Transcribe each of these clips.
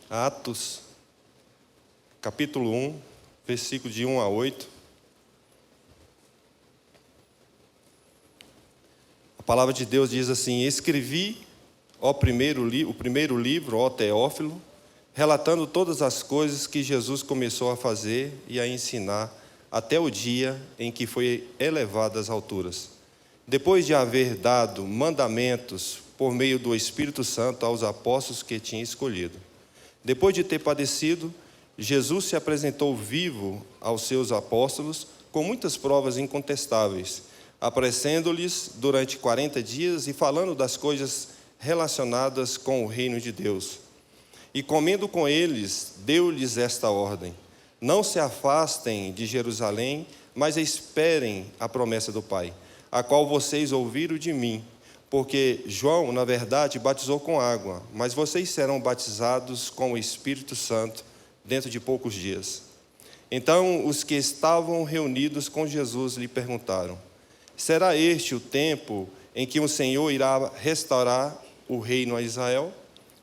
Atos, capítulo 1, versículo de 1 a 8. A palavra de Deus diz assim: escrevi o primeiro livro, ó Teófilo, relatando todas as coisas que Jesus começou a fazer e a ensinar até o dia em que foi elevado às alturas. Depois de haver dado mandamentos por meio do Espírito Santo aos apóstolos que tinha escolhido. Depois de ter padecido, Jesus se apresentou vivo aos seus apóstolos com muitas provas incontestáveis, aparecendo-lhes durante 40 dias e falando das coisas relacionadas com o reino de Deus. E comendo com eles, deu-lhes esta ordem: não se afastem de Jerusalém, mas esperem a promessa do Pai, a qual vocês ouviram de mim. Porque João, na verdade, batizou com água, mas vocês serão batizados com o Espírito Santo dentro de poucos dias. Então os que estavam reunidos com Jesus lhe perguntaram: será este o tempo em que o Senhor irá restaurar o reino a Israel?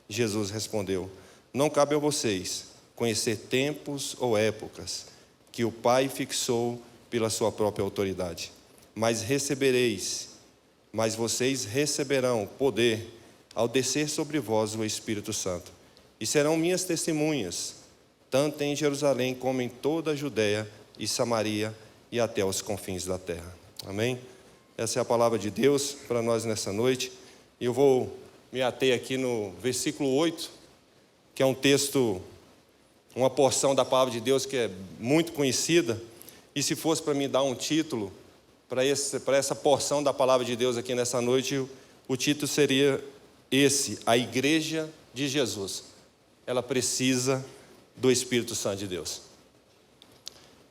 Jesus respondeu: não cabe a vocês conhecer tempos ou épocas que o Pai fixou pela sua própria autoridade. Mas vocês receberão poder ao descer sobre vós o Espírito Santo. E serão minhas testemunhas, tanto em Jerusalém como em toda a Judeia e Samaria e até os confins da terra. Amém? Essa é a palavra de Deus para nós nessa noite. E eu vou me ater aqui no versículo 8, que é um texto, uma porção da palavra de Deus que é muito conhecida. E se fosse para me dar um título para essa porção da palavra de Deus aqui nessa noite, o título seria esse: a Igreja de Jesus. Ela precisa do Espírito Santo de Deus.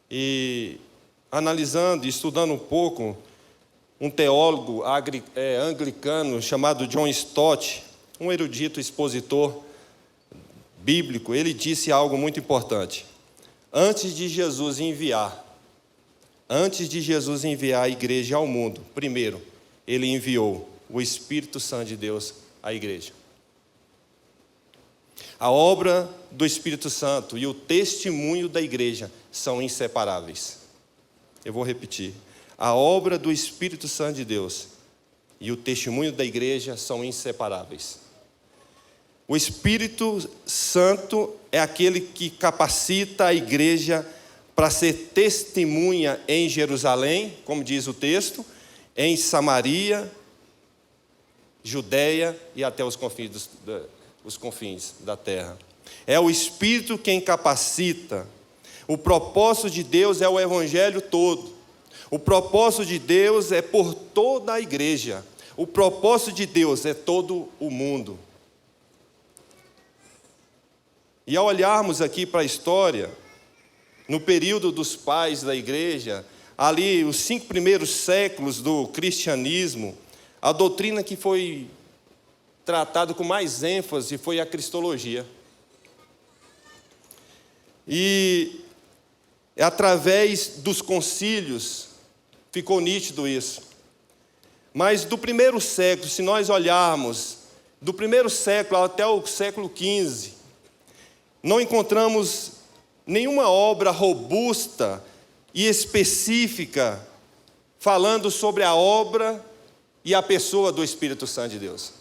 E analisando e estudando um pouco, um teólogo anglicano chamado John Stott, um erudito expositor bíblico, ele disse algo muito importante. Antes de Jesus enviar a igreja ao mundo, primeiro, ele enviou o Espírito Santo de Deus à igreja. A obra do Espírito Santo e o testemunho da igreja são inseparáveis. Eu vou repetir. A obra do Espírito Santo de Deus e o testemunho da igreja são inseparáveis. O Espírito Santo é aquele que capacita a igreja para ser testemunha em Jerusalém, como diz o texto, em Samaria, Judeia e até os confins da terra. É o Espírito quem capacita. O propósito de Deus é o Evangelho todo. O propósito de Deus é por toda a igreja. O propósito de Deus é todo o mundo. E ao olharmos aqui para a história, no período dos pais da igreja, ali os 5 primeiros séculos do cristianismo, a doutrina que foi tratada com mais ênfase foi a cristologia. E através dos concílios ficou nítido isso. Mas do primeiro século, se nós olharmos, do primeiro século até o século XV, não encontramos nenhuma obra robusta e específica falando sobre a obra e a pessoa do Espírito Santo de Deus.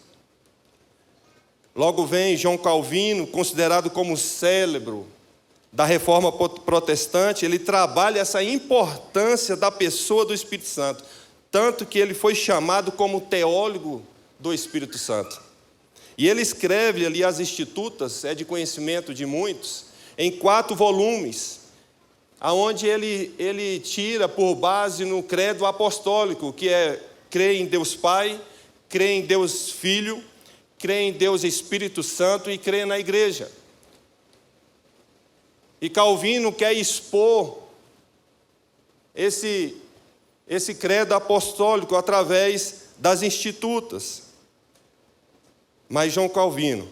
Logo vem João Calvino, considerado como cérebro da reforma protestante. Ele trabalha essa importância da pessoa do Espírito Santo, tanto que ele foi chamado como teólogo do Espírito Santo. E ele escreve ali as Institutas, é de conhecimento de muitos, em 4 volumes, aonde ele tira por base no credo apostólico, que é crer em Deus Pai, crer em Deus Filho, crer em Deus Espírito Santo e crer na igreja. E Calvino quer expor esse credo apostólico através das Institutas. Mas João Calvino,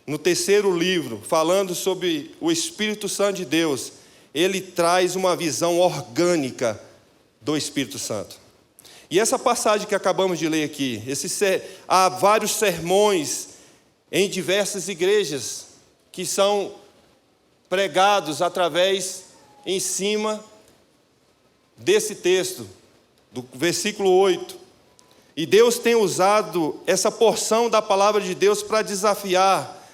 no 3º livro, falando sobre o Espírito Santo de Deus, ele traz uma visão orgânica do Espírito Santo. E essa passagem que acabamos de ler aqui, há vários sermões em diversas igrejas que são pregados em cima desse texto, do versículo 8. E Deus tem usado essa porção da palavra de Deus para desafiar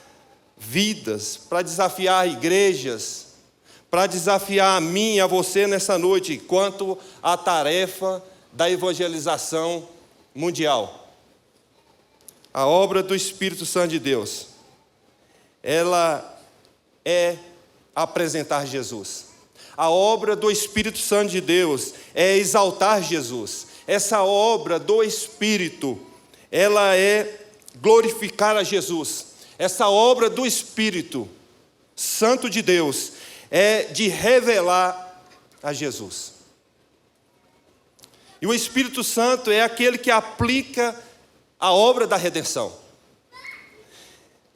vidas, para desafiar igrejas, para desafiar a mim e a você nessa noite, quanto à tarefa da evangelização mundial. A obra do Espírito Santo de Deus, ela é apresentar Jesus. A obra do Espírito Santo de Deus é exaltar Jesus. Essa obra do Espírito, ela é glorificar a Jesus. Essa obra do Espírito Santo de Deus é de revelar a Jesus. E o Espírito Santo é aquele que aplica a obra da redenção.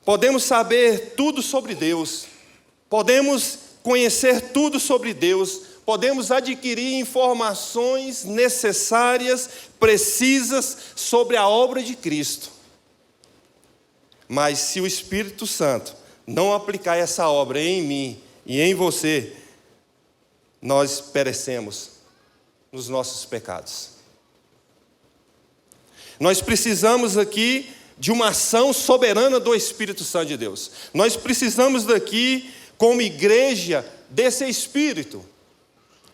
Podemos saber tudo sobre Deus, podemos conhecer tudo sobre Deus, podemos adquirir informações necessárias, precisas sobre a obra de Cristo. Mas se o Espírito Santo não aplicar essa obra em mim e em você, nós perecemos nos nossos pecados. Nós precisamos aqui de uma ação soberana do Espírito Santo de Deus. Nós precisamos daqui, como igreja, desse Espírito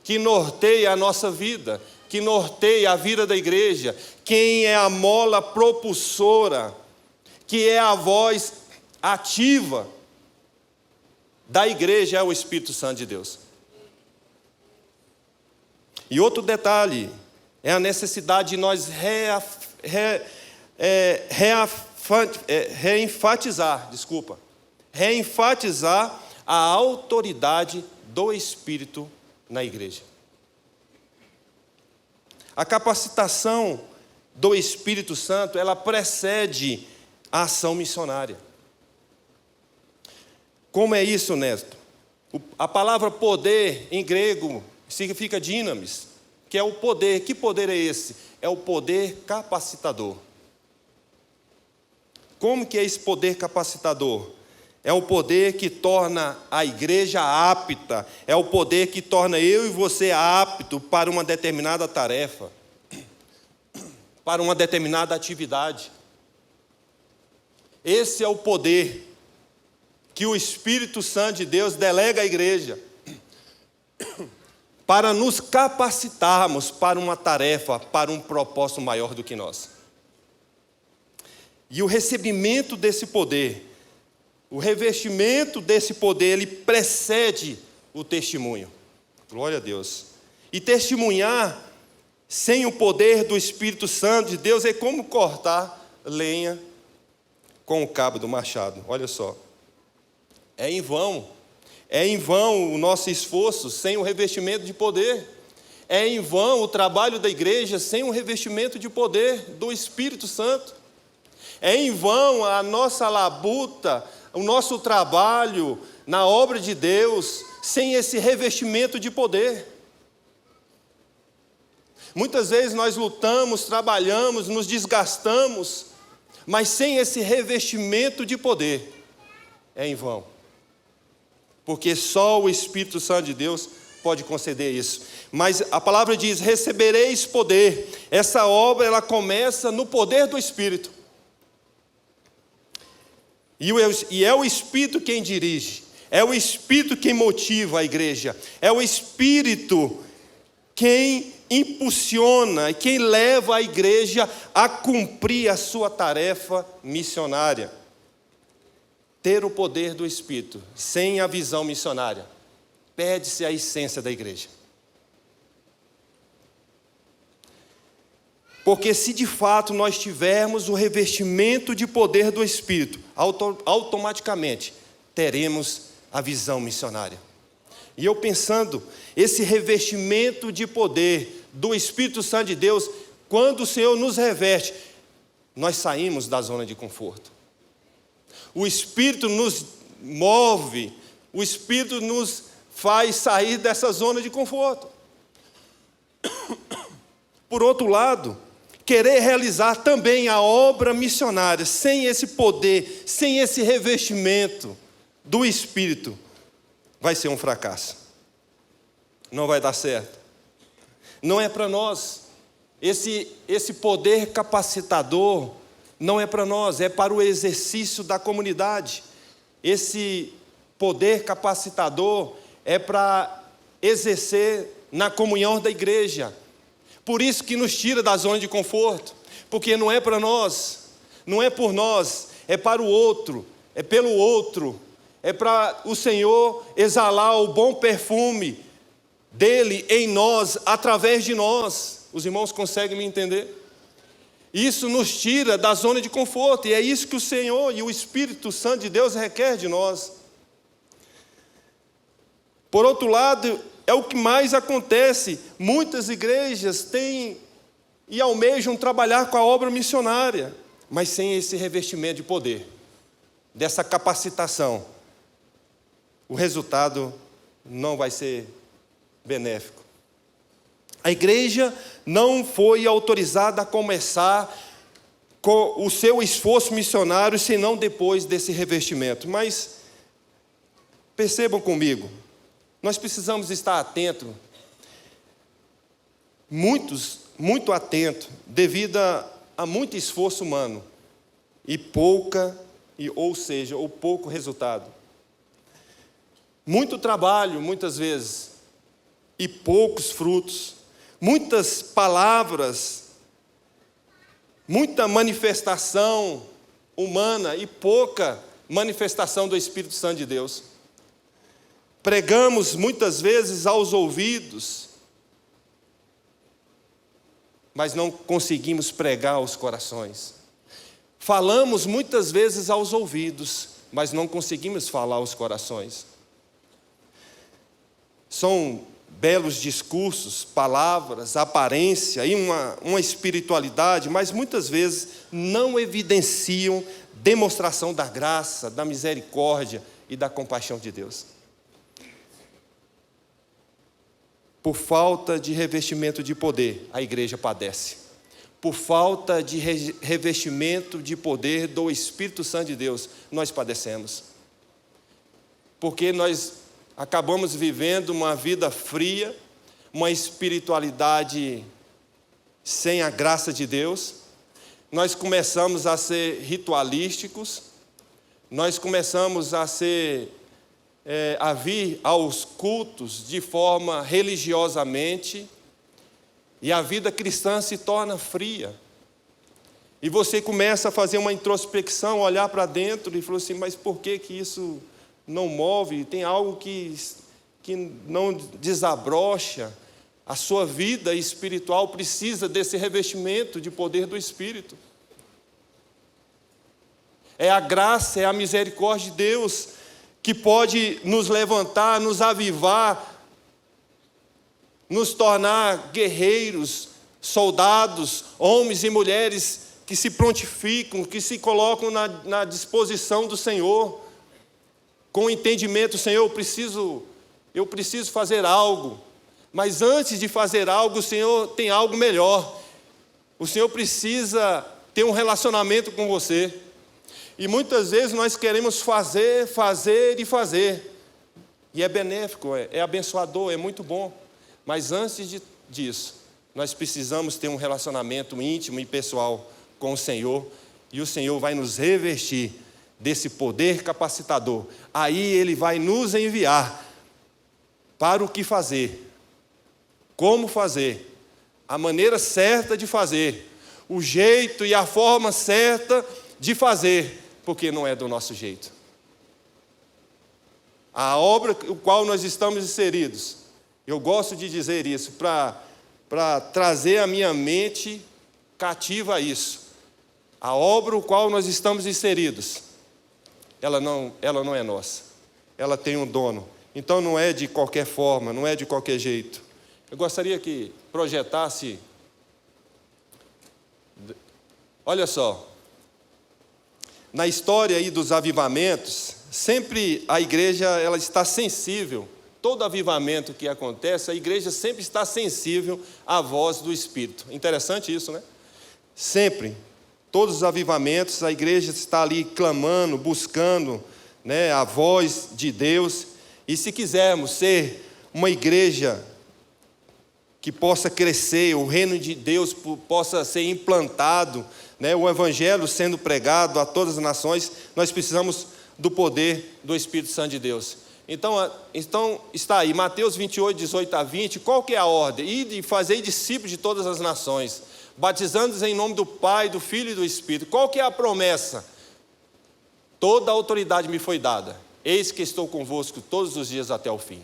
que norteia a nossa vida, que norteia a vida da igreja, quem é a mola propulsora, que é a voz ativa da igreja, é o Espírito Santo de Deus. E outro detalhe é a necessidade de nós reenfatizar a autoridade do Espírito na igreja. A capacitação do Espírito Santo, ela precede a ação missionária. Como é isso, Neto? A palavra poder em grego significa dinamis, que é o poder. Que poder é esse? É o poder capacitador. Como que é esse poder capacitador? É o poder que torna a igreja apta, é o poder que torna eu e você apto para uma determinada tarefa, para uma determinada atividade. Esse é o poder que o Espírito Santo de Deus delega à igreja, para nos capacitarmos para uma tarefa, para um propósito maior do que nós. E o recebimento desse poder, o revestimento desse poder, ele precede o testemunho. Glória a Deus. E testemunhar sem o poder do Espírito Santo de Deus é como cortar lenha com o cabo do machado. Olha só. É em vão. É em vão o nosso esforço sem o revestimento de poder. É em vão o trabalho da igreja sem o revestimento de poder do Espírito Santo. É em vão a nossa labuta, o nosso trabalho na obra de Deus, sem esse revestimento de poder. Muitas vezes nós lutamos, trabalhamos, nos desgastamos, mas sem esse revestimento de poder, é em vão. Porque só o Espírito Santo de Deus pode conceder isso. Mas a palavra diz, recebereis poder. Essa obra, ela começa no poder do Espírito. E é o Espírito quem dirige, é o Espírito quem motiva a igreja, é o Espírito quem impulsiona e quem leva a igreja a cumprir a sua tarefa missionária. Ter o poder do Espírito sem a visão missionária, perde-se a essência da igreja. Porque se de fato nós tivermos o revestimento de poder do Espírito, automaticamente teremos a visão missionária. E eu pensando, esse revestimento de poder do Espírito Santo de Deus, quando o Senhor nos reveste, nós saímos da zona de conforto. O Espírito nos move, o Espírito nos faz sair dessa zona de conforto. Por outro lado, querer realizar também a obra missionária, sem esse poder, sem esse revestimento do Espírito vai ser um fracasso. Não vai dar certo. Não é para nós. Esse poder capacitador não é para nós, é para o exercício da comunidade. Esse poder capacitador é para exercer na comunhão da igreja. Por isso que nos tira da zona de conforto, porque não é para nós, não é por nós, é para o outro, é pelo outro, é para o Senhor exalar o bom perfume dele em nós, através de nós. Os irmãos conseguem me entender? Isso nos tira da zona de conforto, e é isso que o Senhor e o Espírito Santo de Deus requer de nós. Por outro lado, é o que mais acontece. Muitas igrejas têm e almejam trabalhar com a obra missionária, mas sem esse revestimento de poder, dessa capacitação. O resultado não vai ser benéfico. A igreja não foi autorizada a começar com o seu esforço missionário, senão depois desse revestimento. Mas percebam comigo, nós precisamos estar atentos, muito atentos, devido a muito esforço humano e pouco resultado. Muito trabalho, muitas vezes, e poucos frutos. Muitas palavras, muita manifestação humana e pouca manifestação do Espírito Santo de Deus. Pregamos muitas vezes aos ouvidos, mas não conseguimos pregar aos corações. Falamos muitas vezes aos ouvidos, mas não conseguimos falar aos corações. São belos discursos, palavras, aparência e uma espiritualidade, mas muitas vezes não evidenciam demonstração da graça, da misericórdia e da compaixão de Deus. Por falta de revestimento de poder, a igreja padece. Por falta de revestimento de poder do Espírito Santo de Deus, nós padecemos. Porque nós acabamos vivendo uma vida fria, uma espiritualidade sem a graça de Deus. Nós começamos a ser ritualísticos, nós começamos a vir aos cultos de forma religiosamente, e a vida cristã se torna fria. E você começa a fazer uma introspecção, olhar para dentro e falar assim, mas por que isso não move? Tem algo que não desabrocha. A sua vida espiritual precisa desse revestimento de poder do Espírito. É a graça, é a misericórdia de Deus que pode nos levantar, nos avivar, nos tornar guerreiros, soldados, homens e mulheres que se prontificam, que se colocam na disposição do Senhor, com o entendimento, Senhor, eu preciso fazer algo, mas antes de fazer algo, o Senhor tem algo melhor. O Senhor precisa ter um relacionamento com você. E muitas vezes nós queremos fazer, e é benéfico, é abençoador, é muito bom. Mas antes disso, nós precisamos ter um relacionamento íntimo e pessoal com o Senhor, e o Senhor vai nos revestir desse poder capacitador. Aí Ele vai nos enviar para o que fazer, como fazer, a maneira certa de fazer, o jeito e a forma certa de fazer, porque não é do nosso jeito. A obra no qual nós estamos inseridos, eu gosto de dizer isso, para trazer a minha mente cativa a isso. A obra no qual nós estamos inseridos, ela não é nossa. Ela tem um dono. Então não é de qualquer forma, não é de qualquer jeito. Eu gostaria que projetasse. Olha só. Na história aí dos avivamentos, sempre a igreja ela está sensível. Todo avivamento que acontece, a igreja sempre está sensível à voz do Espírito. Interessante isso, né? Sempre. Todos os avivamentos, a igreja está ali clamando, buscando, né, a voz de Deus. E se quisermos ser uma igreja que possa crescer, o reino de Deus possa ser implantado, né, o evangelho sendo pregado a todas as nações, nós precisamos do poder do Espírito Santo de Deus. Então está aí, Mateus 28, 18 a 20, qual que é a ordem? Ide e fazei discípulos de todas as nações, batizando-os em nome do Pai, do Filho e do Espírito. Qual que é a promessa? Toda a autoridade me foi dada, eis que estou convosco todos os dias até o fim.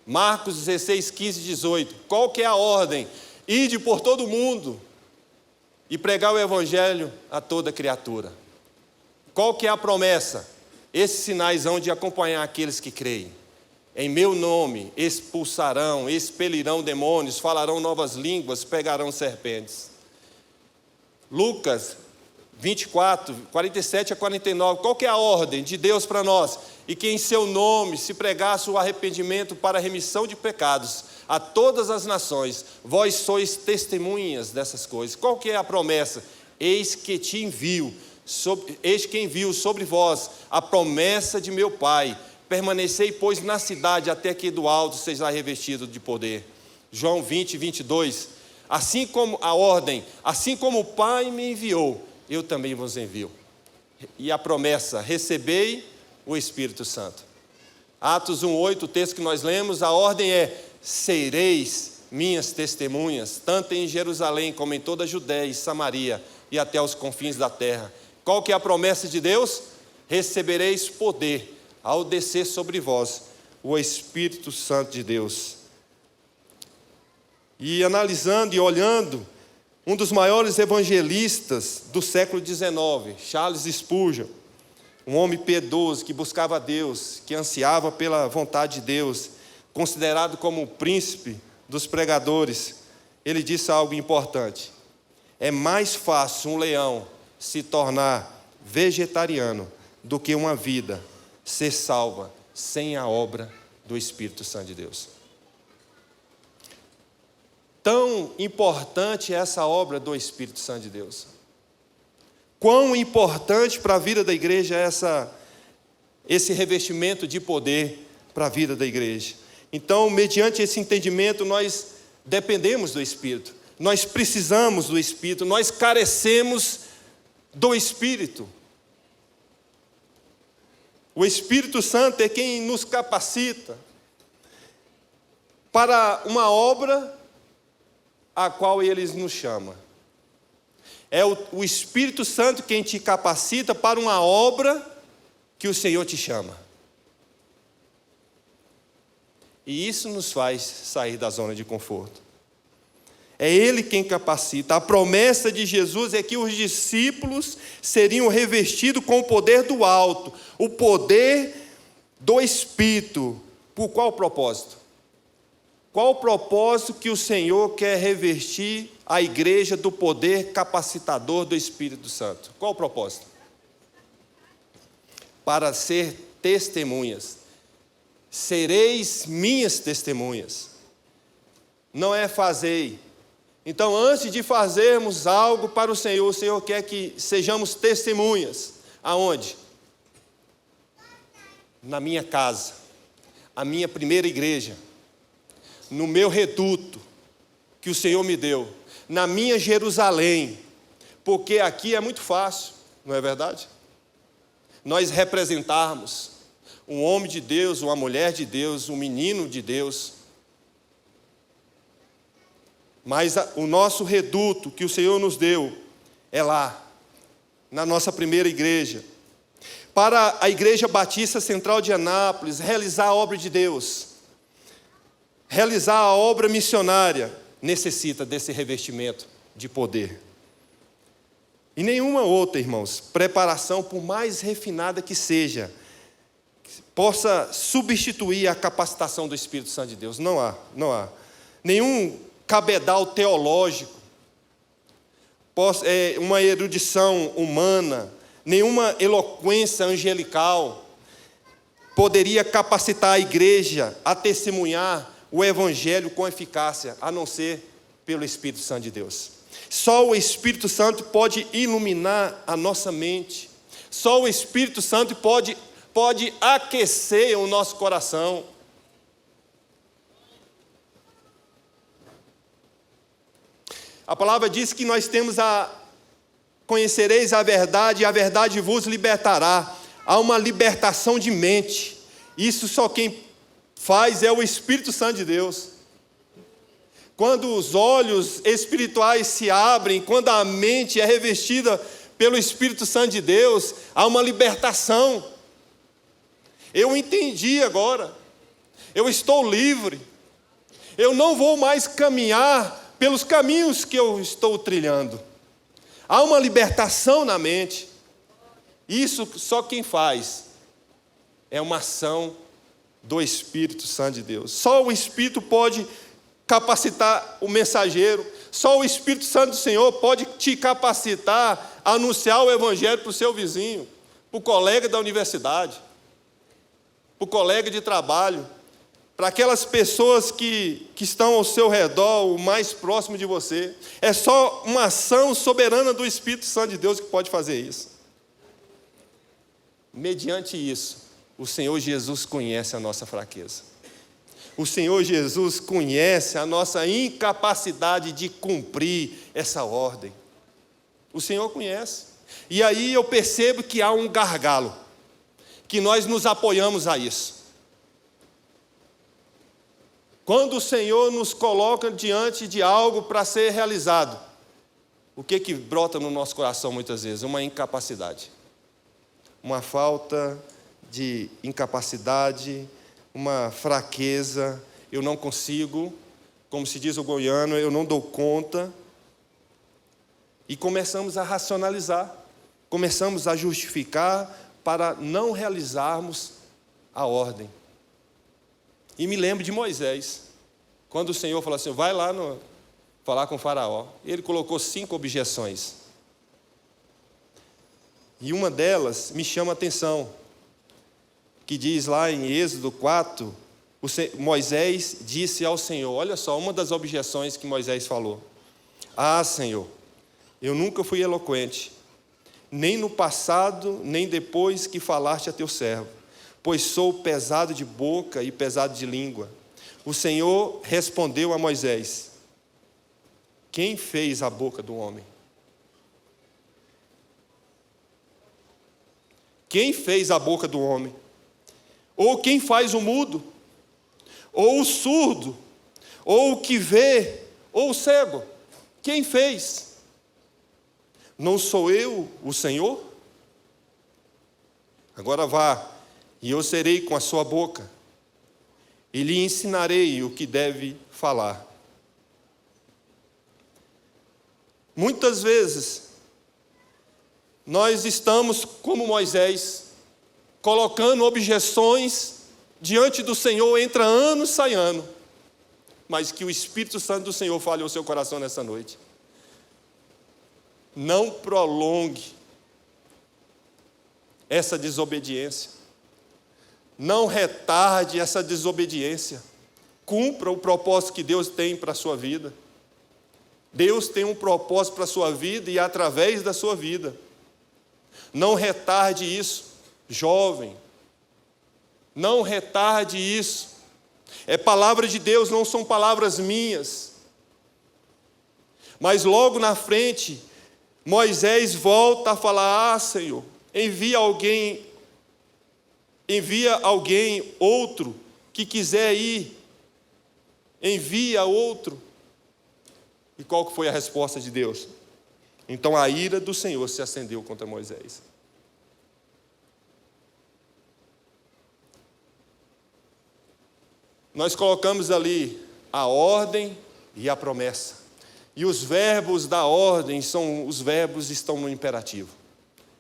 Marcos 16, 15 e 18, qual que é a ordem? Ide por todo o mundo e pregar o evangelho a toda criatura. Qual que é a promessa? Esses sinais hão de acompanhar aqueles que creem. Em meu nome expulsarão, expelirão demônios, falarão novas línguas, pegarão serpentes. Lucas 24, 47 a 49, qual que é a ordem de Deus para nós? E que em seu nome se pregasse o arrependimento para a remissão de pecados a todas as nações, vós sois testemunhas dessas coisas. Qual que é a promessa? Eis que envio sobre vós a promessa de meu Pai, permanecei, pois, na cidade, até que do alto seja revestido de poder. João 20, 22, assim como a ordem, assim como o Pai me enviou, eu também vos envio. E a promessa, recebei o Espírito Santo. Atos 1:8, o texto que nós lemos, a ordem é: sereis minhas testemunhas, tanto em Jerusalém como em toda a Judéia e Samaria e até os confins da terra. Qual que é a promessa de Deus? Recebereis poder ao descer sobre vós o Espírito Santo de Deus. E analisando e olhando, um dos maiores evangelistas do século XIX, Charles Spurgeon, um homem piedoso que buscava a Deus, que ansiava pela vontade de Deus, considerado como o príncipe dos pregadores, ele disse algo importante: é mais fácil um leão se tornar vegetariano do que uma vida ser salva sem a obra do Espírito Santo de Deus. Tão importante é essa obra do Espírito Santo de Deus. Quão importante para a vida da igreja é esse revestimento de poder para a vida da igreja. Então, mediante esse entendimento, nós dependemos do Espírito, nós precisamos do Espírito, nós carecemos do Espírito. O Espírito Santo é quem nos capacita para uma obra a qual Ele nos chama. É o Espírito Santo quem te capacita para uma obra que o Senhor te chama. E isso nos faz sair da zona de conforto. É Ele quem capacita. A promessa de Jesus é que os discípulos seriam revestidos com o poder do alto, o poder do Espírito. Por qual propósito? Qual o propósito que o Senhor quer revestir a igreja do poder capacitador do Espírito Santo? Qual o propósito? Para ser testemunhas. Sereis minhas testemunhas. Não é fazei. Então, antes de fazermos algo para o Senhor quer que sejamos testemunhas. Aonde? Na minha casa, a minha primeira igreja, no meu reduto que o Senhor me deu, na minha Jerusalém, porque aqui é muito fácil, não é verdade? Nós representarmos um homem de Deus, uma mulher de Deus, um menino de Deus. Mas o nosso reduto que o Senhor nos deu é lá, na nossa primeira igreja. Para a Igreja Batista Central de Anápolis realizar a obra de Deus, realizar a obra missionária, necessita desse revestimento de poder. E nenhuma outra, irmãos, preparação, por mais refinada que seja, possa substituir a capacitação do Espírito Santo de Deus. Não há. Nenhum cabedal teológico, uma erudição humana, nenhuma eloquência angelical poderia capacitar a igreja a testemunhar o Evangelho com eficácia, a não ser pelo Espírito Santo de Deus. Só o Espírito Santo pode iluminar a nossa mente. Só o Espírito Santo pode pode aquecer o nosso coração. A palavra diz que nós conhecereis a verdade, e a verdade vos libertará. Há uma libertação de mente. Isso só quem faz é o Espírito Santo de Deus. Quando os olhos espirituais se abrem, quando a mente é revestida pelo Espírito Santo de Deus, há uma libertação. Eu entendi agora. Eu estou livre. Eu não vou mais caminhar pelos caminhos que eu estou trilhando. Há uma libertação na mente. Isso só quem faz é uma ação do Espírito Santo de Deus. Só o Espírito pode capacitar o mensageiro. Só o Espírito Santo do Senhor pode te capacitar a anunciar o Evangelho para o seu vizinho, para o colega da universidade, para o colega de trabalho, para aquelas pessoas que estão ao seu redor, o mais próximo de você. É só uma ação soberana do Espírito Santo de Deus que pode fazer isso. Mediante isso, o Senhor Jesus conhece a nossa fraqueza. O Senhor Jesus conhece a nossa incapacidade de cumprir essa ordem. O Senhor conhece. E aí eu percebo que há um gargalo, que nós nos apoiamos a isso. Quando o Senhor nos coloca diante de algo para ser realizado, o que brota no nosso coração muitas vezes? Uma incapacidade. Uma falta de incapacidade, uma fraqueza. Eu não consigo, como se diz o goiano, eu não dou conta. E começamos a racionalizar, começamos a justificar para não realizarmos a ordem. E me lembro de Moisés, quando o Senhor falou assim, vai lá falar com o faraó. Ele colocou 5 objeções. E uma delas me chama a atenção, que diz lá em Êxodo 4, Moisés disse ao Senhor, olha só, uma das objeções que Moisés falou. Ah, Senhor, eu nunca fui eloquente, nem no passado, nem depois que falaste a teu servo, pois sou pesado de boca e pesado de língua. O Senhor respondeu a Moisés, quem fez a boca do homem? Quem fez a boca do homem? Ou quem faz o mudo? Ou o surdo? Ou o que vê? Ou o cego? Quem fez? Não sou eu, o Senhor? Agora vá, e eu serei com a sua boca, e lhe ensinarei o que deve falar. Muitas vezes, nós estamos como Moisés, colocando objeções diante do Senhor, entra ano, sai ano, mas que o Espírito Santo do Senhor fale ao seu coração nessa noite. Não prolongue essa desobediência. Não retarde essa desobediência. Cumpra o propósito que Deus tem para a sua vida. Deus tem um propósito para a sua vida e através da sua vida. Não retarde isso, jovem. Não retarde isso. É palavra de Deus, não são palavras minhas. Mas logo na frente, Moisés volta a falar, ah, Senhor, envia alguém outro que quiser ir. Envia outro. E qual que foi a resposta de Deus? Então a ira do Senhor se acendeu contra Moisés. Nós colocamos ali a ordem e a promessa. E os verbos da ordem os verbos estão no imperativo.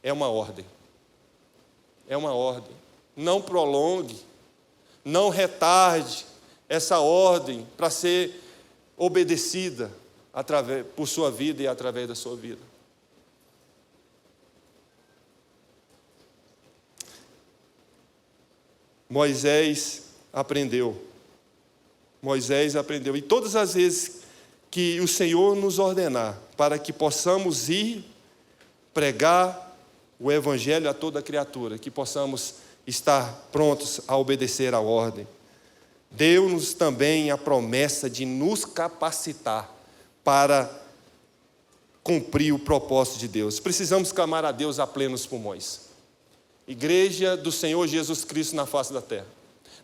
É uma ordem. É uma ordem. Não prolongue, não retarde essa ordem para ser obedecida por sua vida e através da sua vida. Moisés aprendeu. E todas as vezes que o Senhor nos ordenar para que possamos ir pregar o Evangelho a toda criatura, que possamos estar prontos a obedecer à ordem. Deu-nos também a promessa de nos capacitar para cumprir o propósito de Deus. Precisamos clamar a Deus a plenos pulmões. Igreja do Senhor Jesus Cristo na face da terra.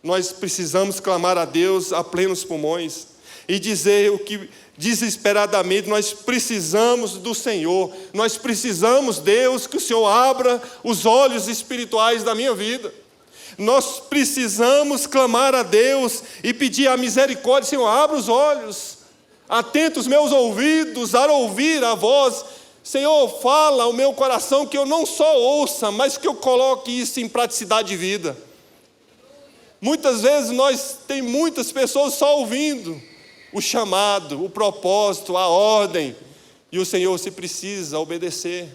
Nós precisamos clamar a Deus a plenos pulmões e dizer o que desesperadamente nós precisamos do Senhor. Nós precisamos, Deus, que o Senhor abra os olhos espirituais da minha vida. Nós precisamos clamar a Deus e pedir a misericórdia. Senhor, abra os olhos, atenta os meus ouvidos a ouvir a voz. Senhor, fala ao meu coração que eu não só ouça, mas que eu coloque isso em praticidade de vida. Muitas vezes tem muitas pessoas só ouvindo o chamado, o propósito, a ordem, e o Senhor se precisa obedecer,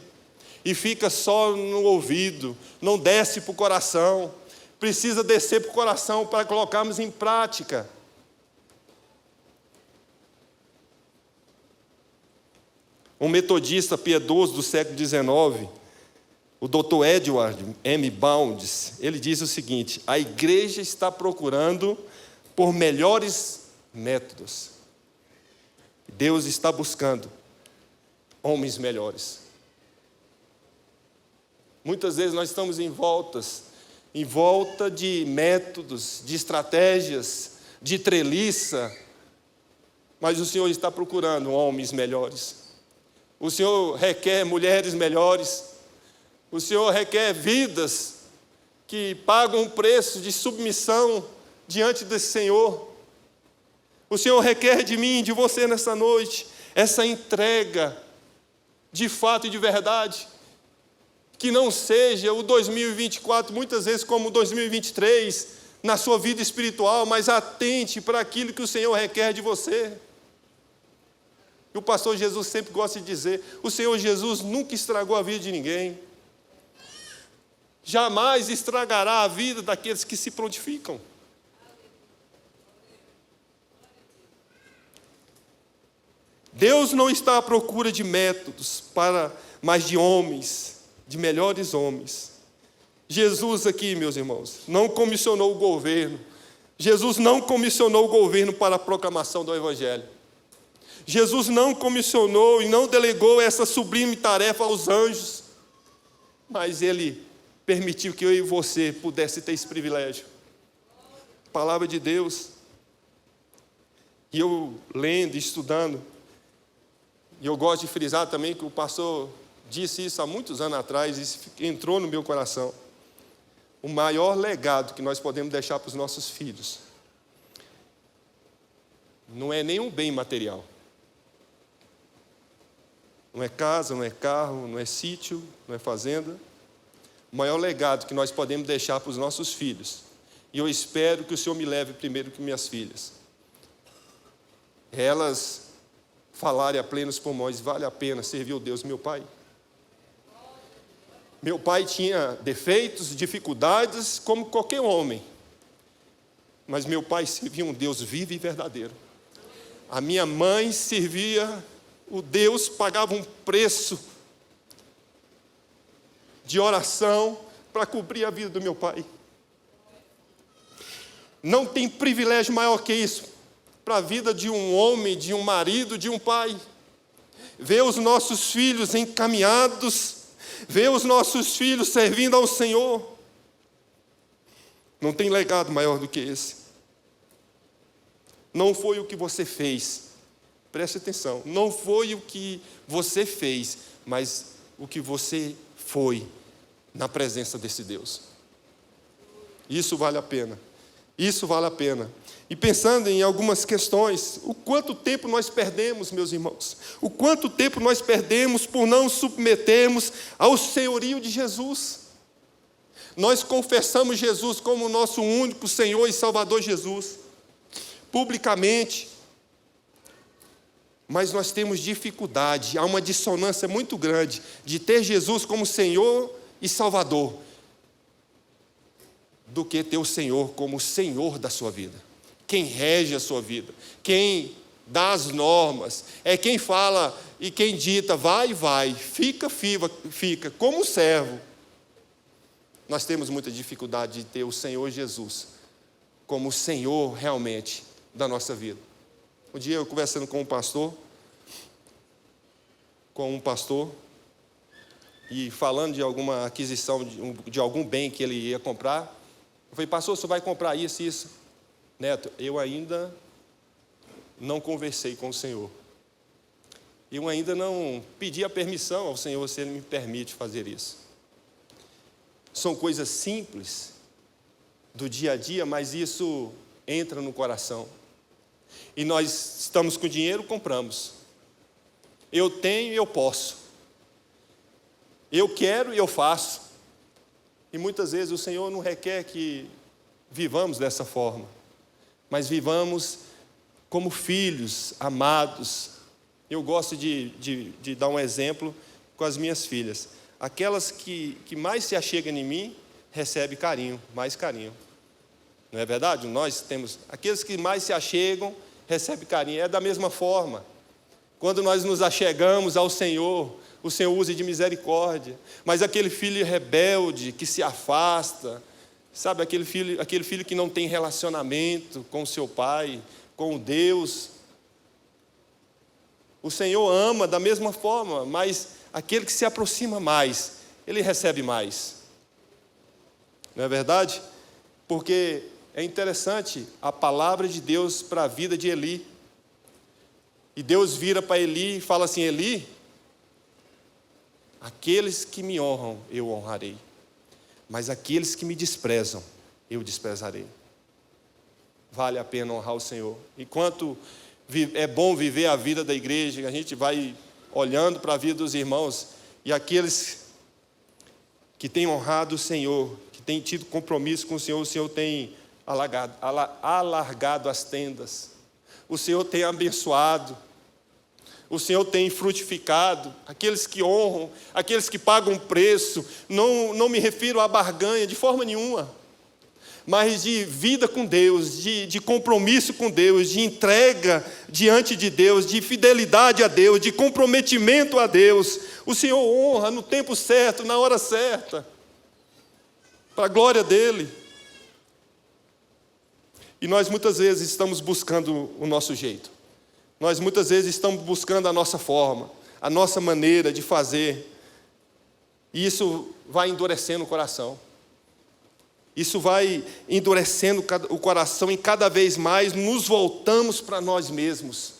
e fica só no ouvido, não desce para o coração. Precisa descer para o coração para colocarmos em prática. Um metodista piedoso do século XIX, o Dr. Edward M. Bounds, ele diz o seguinte: a igreja está procurando por melhores métodos. Deus está buscando homens melhores. Muitas vezes nós estamos em volta de métodos, de estratégias, de treliça, mas o Senhor está procurando homens melhores. O Senhor requer mulheres melhores. O Senhor requer vidas que pagam um preço de submissão diante desse Senhor. O Senhor requer de mim e de você nessa noite essa entrega de fato e de verdade. Que não seja o 2024, muitas vezes como 2023, na sua vida espiritual, mas atente para aquilo que o Senhor requer de você. E o pastor Jesus sempre gosta de dizer, o Senhor Jesus nunca estragou a vida de ninguém. Jamais estragará a vida daqueles que se prontificam. Deus não está à procura de métodos, mas de homens, de melhores homens. Jesus aqui, meus irmãos, não comissionou o governo. Jesus não comissionou o governo para a proclamação do Evangelho. Jesus não comissionou e não delegou essa sublime tarefa aos anjos, mas Ele permitiu que eu e você pudesse ter esse privilégio. Palavra de Deus. E eu lendo, estudando, e eu gosto de frisar também que o pastor disse isso há muitos anos atrás, isso entrou no meu coração. O maior legado que nós podemos deixar para os nossos filhos não é nenhum bem material. Não é casa, não é carro, não é sítio, não é fazenda. O maior legado que nós podemos deixar para os nossos filhos, e eu espero que o Senhor me leve primeiro que minhas filhas, é elas falarem a plenos pulmões: vale a pena servir o Deus meu pai. Meu pai tinha defeitos, dificuldades, como qualquer homem, mas meu pai servia um Deus vivo e verdadeiro. A minha mãe servia o Deus, pagava um preço de oração para cobrir a vida do meu pai. Não tem privilégio maior que isso para a vida de um homem, de um marido, de um pai. Ver os nossos filhos encaminhados, ver os nossos filhos servindo ao Senhor. Não tem legado maior do que esse. Não foi o que você fez, preste atenção, não foi o que você fez, mas o que você foi na presença desse Deus. Isso vale a pena, isso vale a pena. E pensando em algumas questões, o quanto tempo nós perdemos, meus irmãos, o quanto tempo nós perdemos por não submetermos ao senhorio de Jesus. Nós confessamos Jesus como o nosso único Senhor e Salvador Jesus, publicamente, mas nós temos dificuldade, há uma dissonância muito grande de ter Jesus como Senhor e Salvador, do que ter o Senhor como Senhor da sua vida, quem rege a sua vida, quem dá as normas, é quem fala e quem dita, vai, fica, como servo. Nós temos muita dificuldade de ter o Senhor Jesus como o Senhor realmente da nossa vida. Um dia eu conversando com um pastor, e falando de alguma aquisição de algum bem que ele ia comprar, eu falei: pastor, você vai comprar isso e isso? Neto, eu ainda não conversei com o Senhor. Eu ainda não pedi a permissão ao Senhor se Ele me permite fazer isso. São coisas simples do dia a dia, mas isso entra no coração. E nós estamos com dinheiro, compramos. Eu tenho e eu posso. Eu quero e eu faço. E muitas vezes o Senhor não requer que vivamos dessa forma, mas vivamos como filhos amados. Eu gosto de dar um exemplo com as minhas filhas. Aquelas que mais se achegam em mim, recebem carinho, mais carinho. Não é verdade? Nós temos aqueles que mais se achegam, recebem carinho. É da mesma forma. Quando nós nos achegamos ao Senhor, o Senhor usa de misericórdia. Mas aquele filho rebelde que se afasta, sabe, aquele filho que não tem relacionamento com o seu pai, com Deus, o Senhor ama da mesma forma, mas aquele que se aproxima mais, ele recebe mais. Não é verdade? Porque é interessante a palavra de Deus para a vida de Eli. E Deus vira para Eli e fala assim: Eli, aqueles que me honram, eu honrarei, mas aqueles que me desprezam, eu desprezarei. Vale a pena honrar o Senhor. Enquanto é bom viver a vida da igreja, a gente vai olhando para a vida dos irmãos, e aqueles que têm honrado o Senhor, que têm tido compromisso com o Senhor tem alargado as tendas, o Senhor tem abençoado, o Senhor tem frutificado. Aqueles que honram, aqueles que pagam preço, não me refiro à barganha de forma nenhuma, mas de vida com Deus, de compromisso com Deus, de entrega diante de Deus, de fidelidade a Deus, de comprometimento a Deus. O Senhor honra no tempo certo, na hora certa, para a glória dEle. E nós muitas vezes estamos buscando o nosso jeito. Nós muitas vezes estamos buscando a nossa forma, a nossa maneira de fazer. E isso vai endurecendo o coração. Isso vai endurecendo o coração, e cada vez mais nos voltamos para nós mesmos,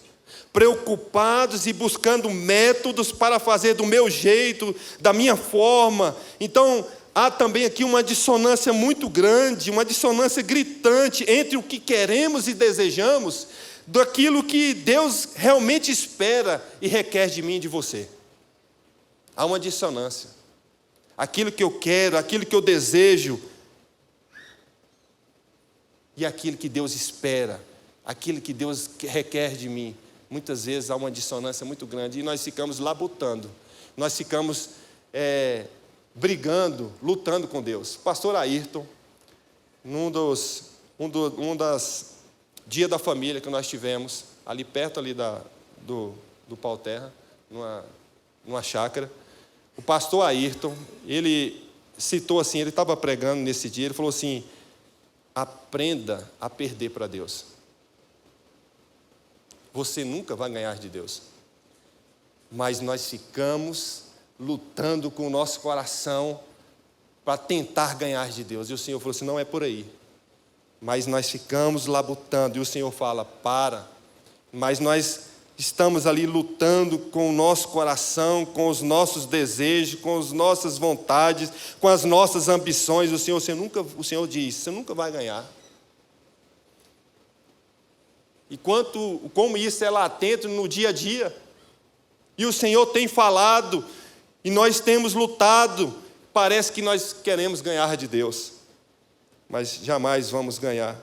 preocupados e buscando métodos para fazer do meu jeito, da minha forma. Então, há também aqui uma dissonância muito grande, uma dissonância gritante entre o que queremos e desejamos, daquilo que Deus realmente espera e requer de mim e de você. Há uma dissonância. Aquilo que eu quero, aquilo que eu desejo, e aquilo que Deus espera, aquilo que Deus requer de mim, muitas vezes há uma dissonância muito grande, e nós ficamos labutando, nós ficamos brigando, lutando com Deus. Pastor Ayrton, um das Dia da Família que nós tivemos, ali perto ali do Pau Terra, numa chácara, o pastor Ayrton, ele citou assim, ele estava pregando nesse dia, ele falou assim: aprenda a perder para Deus. Você nunca vai ganhar de Deus, mas nós ficamos lutando com o nosso coração para tentar ganhar de Deus. E o Senhor falou assim: não é por aí. Mas nós ficamos labutando, e o Senhor fala: para. Mas nós estamos ali lutando com o nosso coração, com os nossos desejos, com as nossas vontades, com as nossas ambições. O Senhor diz: você nunca vai ganhar. E como isso é latente no dia a dia, e o Senhor tem falado, e nós temos lutado, parece que nós queremos ganhar de Deus, mas jamais vamos ganhar.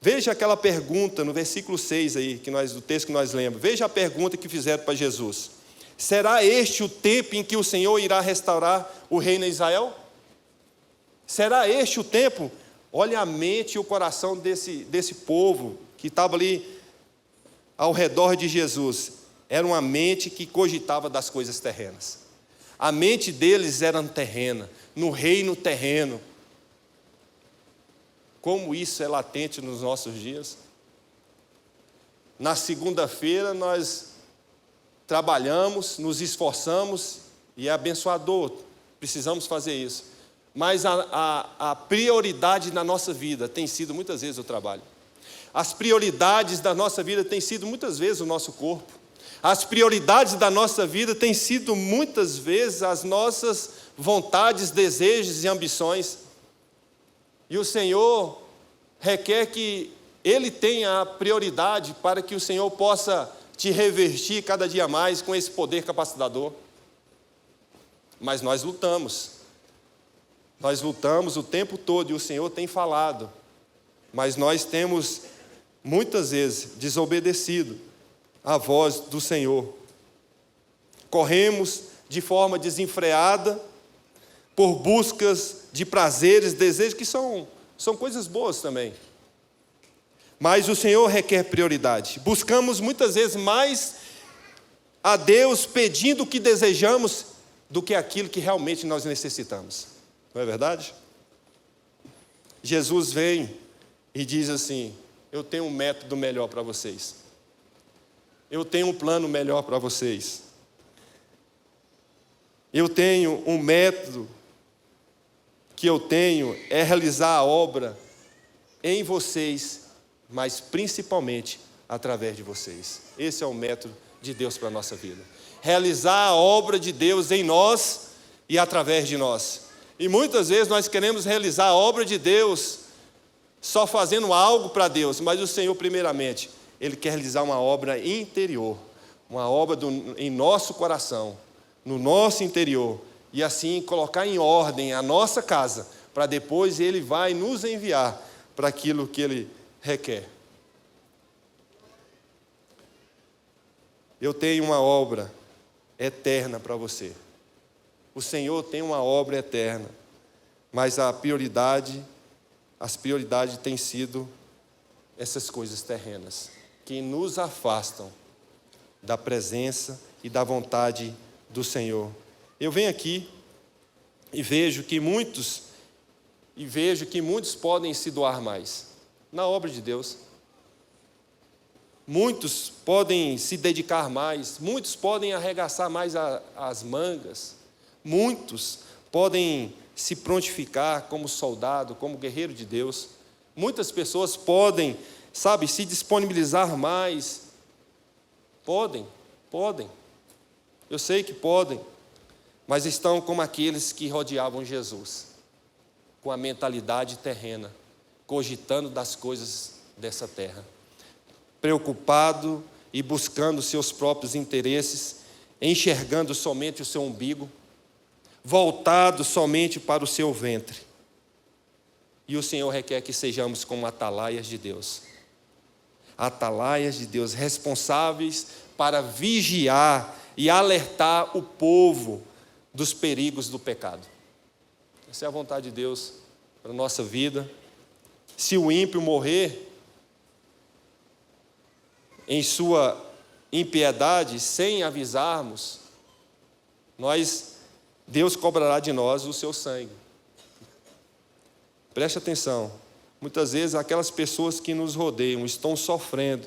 Veja aquela pergunta no versículo 6 aí, do texto que nós lemos. Veja a pergunta que fizeram para Jesus: será este o tempo em que o Senhor irá restaurar o reino a Israel? Será este o tempo? Olha a mente e o coração desse povo que estava ali ao redor de Jesus. Era uma mente que cogitava das coisas terrenas. A mente deles era terrena, no reino terreno. Como isso é latente nos nossos dias? Na segunda-feira nós trabalhamos, nos esforçamos e é abençoador, precisamos fazer isso. Mas a prioridade na nossa vida tem sido muitas vezes o trabalho. As prioridades da nossa vida têm sido muitas vezes o nosso corpo. As prioridades da nossa vida têm sido muitas vezes as nossas vontades, desejos e ambições. E o Senhor requer que Ele tenha a prioridade para que o Senhor possa te revestir cada dia mais com esse poder capacitador. Mas nós lutamos. Nós lutamos o tempo todo e o Senhor tem falado. Mas nós temos, muitas vezes, desobedecido a voz do Senhor. Corremos de forma desenfreada por buscas de prazeres, desejos, que são coisas boas também. Mas o Senhor requer prioridade. Buscamos muitas vezes mais a Deus pedindo o que desejamos do que aquilo que realmente nós necessitamos. Não é verdade? Jesus vem e diz assim: eu tenho um método melhor para vocês. Eu tenho um plano melhor para vocês. Eu tenho um método que eu tenho é realizar a obra em vocês, mas principalmente através de vocês. Esse é o método de Deus para a nossa vida. Realizar a obra de Deus em nós e através de nós. E muitas vezes nós queremos realizar a obra de Deus só fazendo algo para Deus, mas o Senhor, primeiramente, Ele quer realizar uma obra interior, uma obra em nosso coração, no nosso interior, e assim colocar em ordem a nossa casa, para depois Ele vai nos enviar para aquilo que Ele requer. Eu tenho uma obra eterna para você. O Senhor tem uma obra eterna, mas as prioridades têm sido essas coisas terrenas, que nos afastam da presença e da vontade do Senhor. Eu venho aqui e vejo que muitos podem se doar mais na obra de Deus. Muitos podem se dedicar mais, muitos podem arregaçar mais as mangas. Muitos podem se prontificar como soldado, como guerreiro de Deus. Muitas pessoas podem, se disponibilizar mais. Podem. Eu sei que podem, mas estão como aqueles que rodeavam Jesus, com a mentalidade terrena, cogitando das coisas dessa terra, preocupado e buscando seus próprios interesses, enxergando somente o seu umbigo, voltado somente para o seu ventre. E o Senhor requer que sejamos como atalaias de Deus. Atalaias de Deus, responsáveis para vigiar e alertar o povo dos perigos do pecado. Essa é a vontade de Deus para a nossa vida. Se o ímpio morrer em sua impiedade, sem avisarmos, Deus cobrará de nós o seu sangue. Preste atenção. Muitas vezes aquelas pessoas que nos rodeiam estão sofrendo,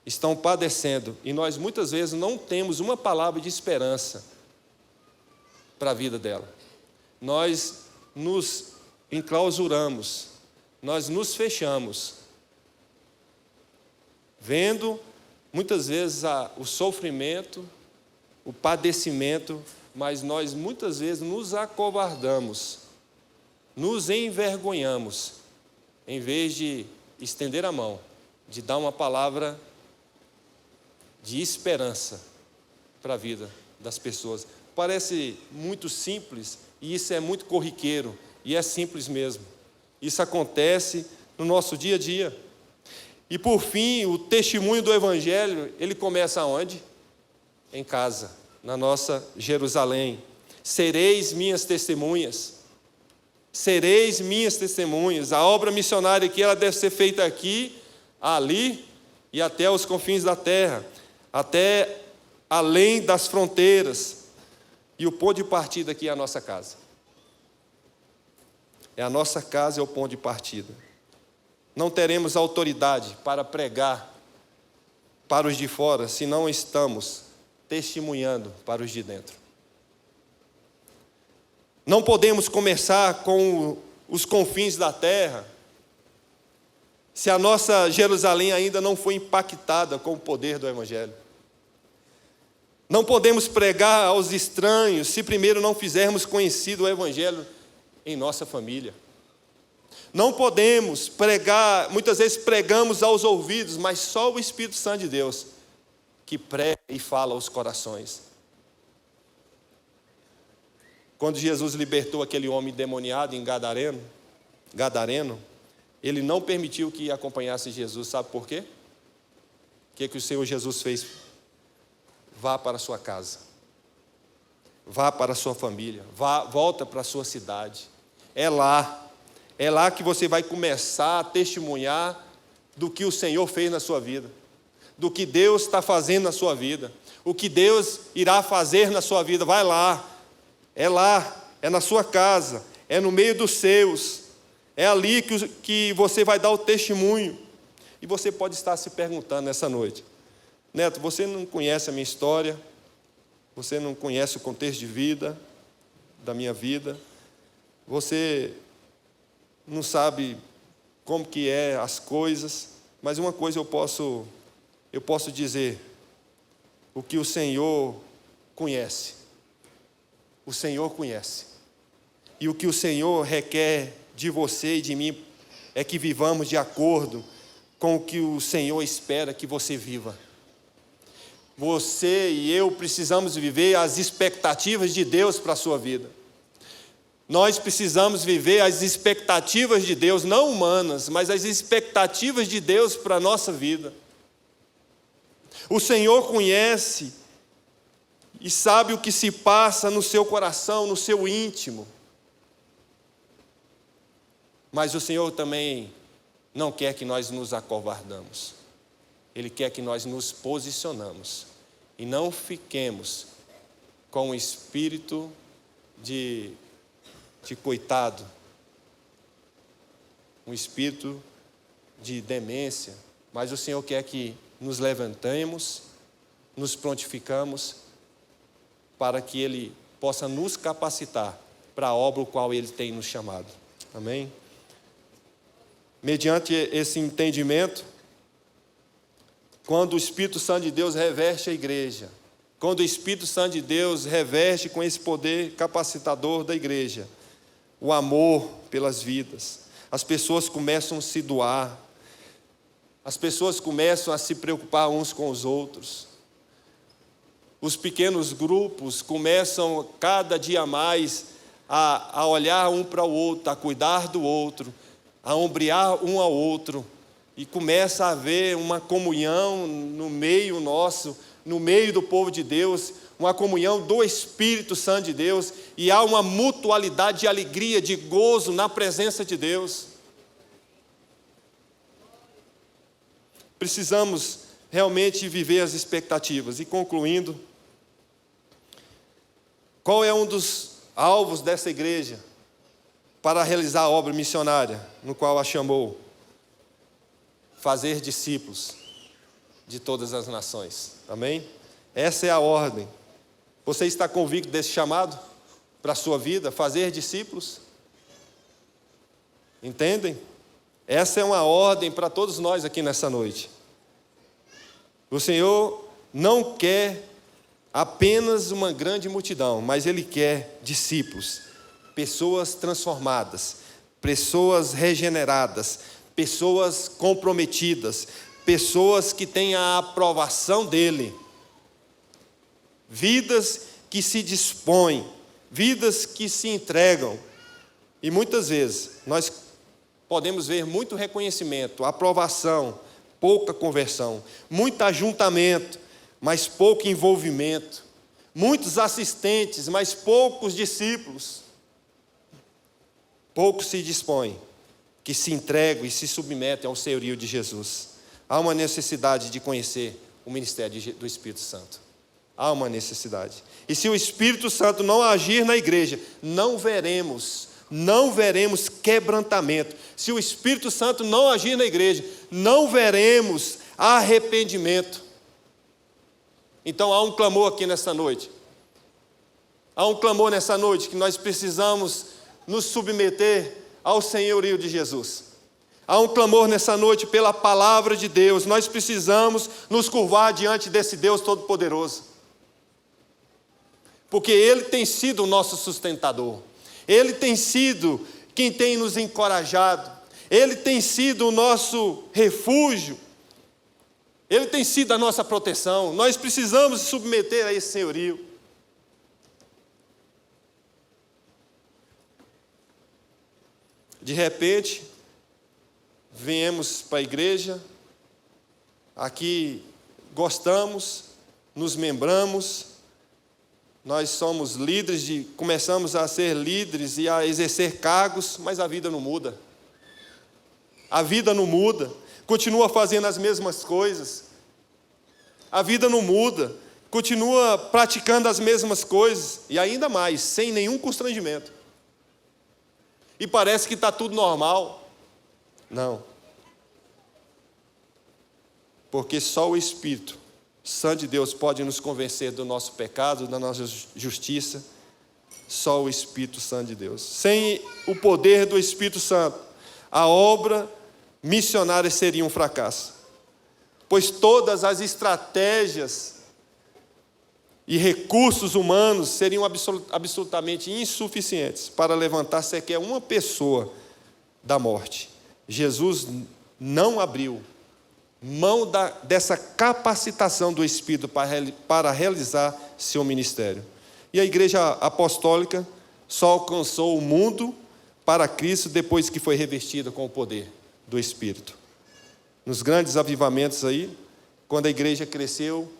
estão padecendo, e nós muitas vezes não temos uma palavra de esperança para a vida dela. Nós nos enclausuramos, nós nos fechamos, vendo muitas vezes o sofrimento, o padecimento, mas nós muitas vezes nos acovardamos, nos envergonhamos, em vez de estender a mão, de dar uma palavra de esperança para a vida das pessoas. Parece muito simples, e isso é muito corriqueiro, e é simples mesmo. Isso acontece no nosso dia a dia. E por fim, o testemunho do Evangelho, ele começa aonde? Em casa, na nossa Jerusalém. Sereis minhas testemunhas. Sereis minhas testemunhas. A obra missionária aqui, ela deve ser feita aqui, ali e até os confins da terra, até além das fronteiras. E o ponto de partida aqui é a nossa casa. É a nossa casa, é o ponto de partida. Não teremos autoridade para pregar para os de fora se não estamos testemunhando para os de dentro. Não podemos começar com os confins da terra se a nossa Jerusalém ainda não foi impactada com o poder do Evangelho. Não podemos pregar aos estranhos se primeiro não fizermos conhecido o Evangelho em nossa família. Não podemos pregar, muitas vezes pregamos aos ouvidos, mas só o Espírito Santo de Deus que prega e fala aos corações. Quando Jesus libertou aquele homem endemoniado em Gadareno, ele não permitiu que acompanhasse Jesus, sabe por quê? O que o Senhor Jesus fez? Vá para a sua casa, vá para a sua família, volta para a sua cidade. É lá que você vai começar a testemunhar do que o Senhor fez na sua vida, do que Deus está fazendo na sua vida, o que Deus irá fazer na sua vida. Vai lá, é na sua casa, é no meio dos seus, é ali que você vai dar o testemunho. E você pode estar se perguntando nessa noite: Neto, você não conhece a minha história, você não conhece o contexto de vida, da minha vida, você não sabe como que é as coisas, mas uma coisa eu posso dizer: o que o Senhor conhece. O Senhor conhece. E o que o Senhor requer de você e de mim é que vivamos de acordo com o que o Senhor espera que você viva. Você e eu precisamos viver as expectativas de Deus para a sua vida. Nós precisamos viver as expectativas de Deus, não humanas, mas as expectativas de Deus para a nossa vida. O Senhor conhece e sabe o que se passa no seu coração, no seu íntimo. Mas o Senhor também não quer que nós nos acovardamos. Ele quer que nós nos posicionamos e não fiquemos com o espírito de coitado, um espírito de demência, mas o Senhor quer que nos levantemos, nos prontificamos, para que Ele possa nos capacitar para a obra o qual Ele tem nos chamado. Amém? Mediante esse entendimento, quando o Espírito Santo de Deus reveste a igreja, quando o Espírito Santo de Deus reveste com esse poder capacitador da igreja, o amor pelas vidas, as pessoas começam a se doar, as pessoas começam a se preocupar uns com os outros, os pequenos grupos começam cada dia mais a olhar um para o outro, a cuidar do outro, a ombrear um ao outro, e começa a haver uma comunhão no meio nosso, no meio do povo de Deus, uma comunhão do Espírito Santo de Deus, e há uma mutualidade de alegria, de gozo na presença de Deus. Precisamos realmente viver as expectativas. E concluindo, qual é um dos alvos dessa igreja para realizar a obra missionária no qual a chamou? Fazer discípulos de todas as nações. Amém? Essa é a ordem. Você está convicto desse chamado para a sua vida? Fazer discípulos? Entendem? Essa é uma ordem para todos nós aqui nessa noite. O Senhor não quer apenas uma grande multidão, mas Ele quer discípulos, pessoas transformadas, pessoas regeneradas, pessoas comprometidas, pessoas que têm a aprovação dEle, vidas que se dispõem, vidas que se entregam. E muitas vezes nós podemos ver muito reconhecimento, aprovação, pouca conversão, muito ajuntamento, mas pouco envolvimento, muitos assistentes, mas poucos discípulos. Poucos se dispõem, que se entregam e se submetem ao senhorio de Jesus. Há uma necessidade de conhecer o ministério do Espírito Santo. Há uma necessidade. E se o Espírito Santo não agir na igreja, não veremos quebrantamento. Se o Espírito Santo não agir na igreja, não veremos arrependimento. Então há um clamor aqui nessa noite. Há um clamor nessa noite que nós precisamos nos submeter ao senhorio de Jesus. Há um clamor nessa noite pela palavra de Deus. Nós precisamos nos curvar diante desse Deus Todo-Poderoso. Porque Ele tem sido o nosso sustentador. Ele tem sido quem tem nos encorajado. Ele tem sido o nosso refúgio. Ele tem sido a nossa proteção. Nós precisamos nos submeter a esse senhorio. De repente, viemos para a igreja, aqui gostamos, nos membramos, nós somos líderes, começamos a ser líderes e a exercer cargos, mas a vida não muda. A vida não muda, continua fazendo as mesmas coisas. A vida não muda, continua praticando as mesmas coisas, e ainda mais, sem nenhum constrangimento. E parece que está tudo normal. Não. Porque só o Espírito Santo de Deus pode nos convencer do nosso pecado, da nossa justiça. Só o Espírito Santo de Deus. Sem o poder do Espírito Santo, a obra missionária seria um fracasso. Pois todas as estratégias e recursos humanos seriam absolutamente insuficientes para levantar sequer uma pessoa da morte. Jesus não abriu mão dessa capacitação do Espírito para realizar seu ministério. E a igreja apostólica só alcançou o mundo para Cristo depois que foi revestida com o poder do Espírito. Nos grandes avivamentos aí, quando a igreja cresceu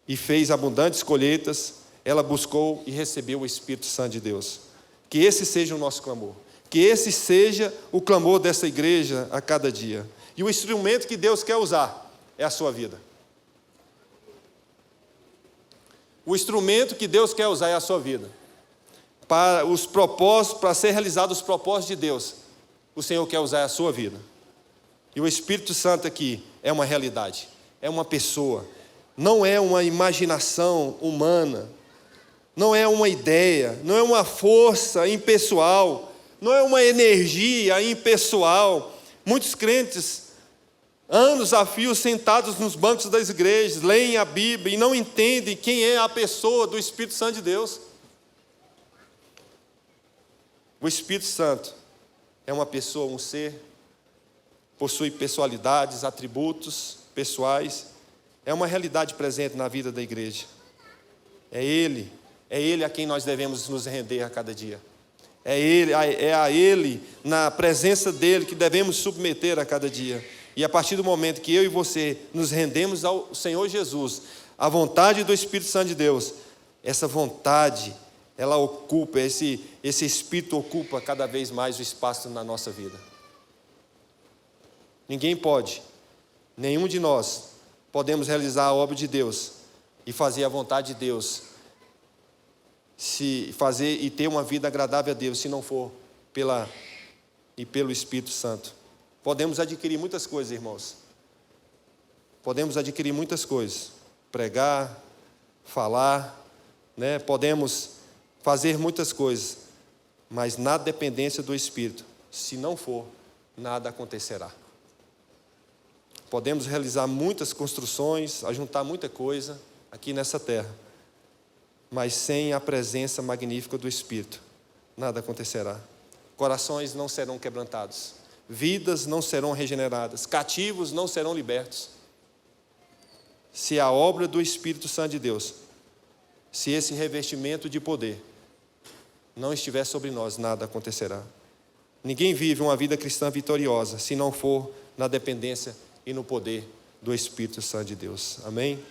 e fez abundantes colheitas, ela buscou e recebeu o Espírito Santo de Deus. Que esse seja o nosso clamor. Que esse seja o clamor dessa igreja a cada dia. E o instrumento que Deus quer usar é a sua vida. O instrumento que Deus quer usar é a sua vida. Para os propósitos, para ser realizados os propósitos de Deus, o Senhor quer usar a sua vida. E o Espírito Santo aqui é uma realidade, é uma pessoa. Não é uma imaginação humana, não é uma ideia, não é uma força impessoal, não é uma energia impessoal. Muitos crentes, anos a fio, sentados nos bancos das igrejas, leem a Bíblia e não entendem quem é a pessoa do Espírito Santo de Deus. O Espírito Santo é uma pessoa, um ser, possui personalidades, atributos pessoais. É uma realidade presente na vida da igreja. É Ele a quem nós devemos nos render a cada dia. É a Ele, na presença dEle, que devemos submeter a cada dia. E a partir do momento que eu e você nos rendemos ao Senhor Jesus, à vontade do Espírito Santo de Deus, essa vontade, ela ocupa, esse Espírito ocupa cada vez mais o espaço na nossa vida. Ninguém pode, nenhum de nós, podemos realizar a obra de Deus e fazer a vontade de Deus, se fazer e ter uma vida agradável a Deus, se não for pelo Espírito Santo. Podemos adquirir muitas coisas, irmãos. Podemos adquirir muitas coisas. Pregar, falar, né? Podemos fazer muitas coisas, mas na dependência do Espírito, se não for, nada acontecerá. Podemos realizar muitas construções, ajuntar muita coisa aqui nessa terra, mas sem a presença magnífica do Espírito, nada acontecerá. Corações não serão quebrantados, vidas não serão regeneradas, cativos não serão libertos. Se a obra do Espírito Santo de Deus, se esse revestimento de poder não estiver sobre nós, nada acontecerá. Ninguém vive uma vida cristã vitoriosa se não for na dependência e no poder do Espírito Santo de Deus. Amém?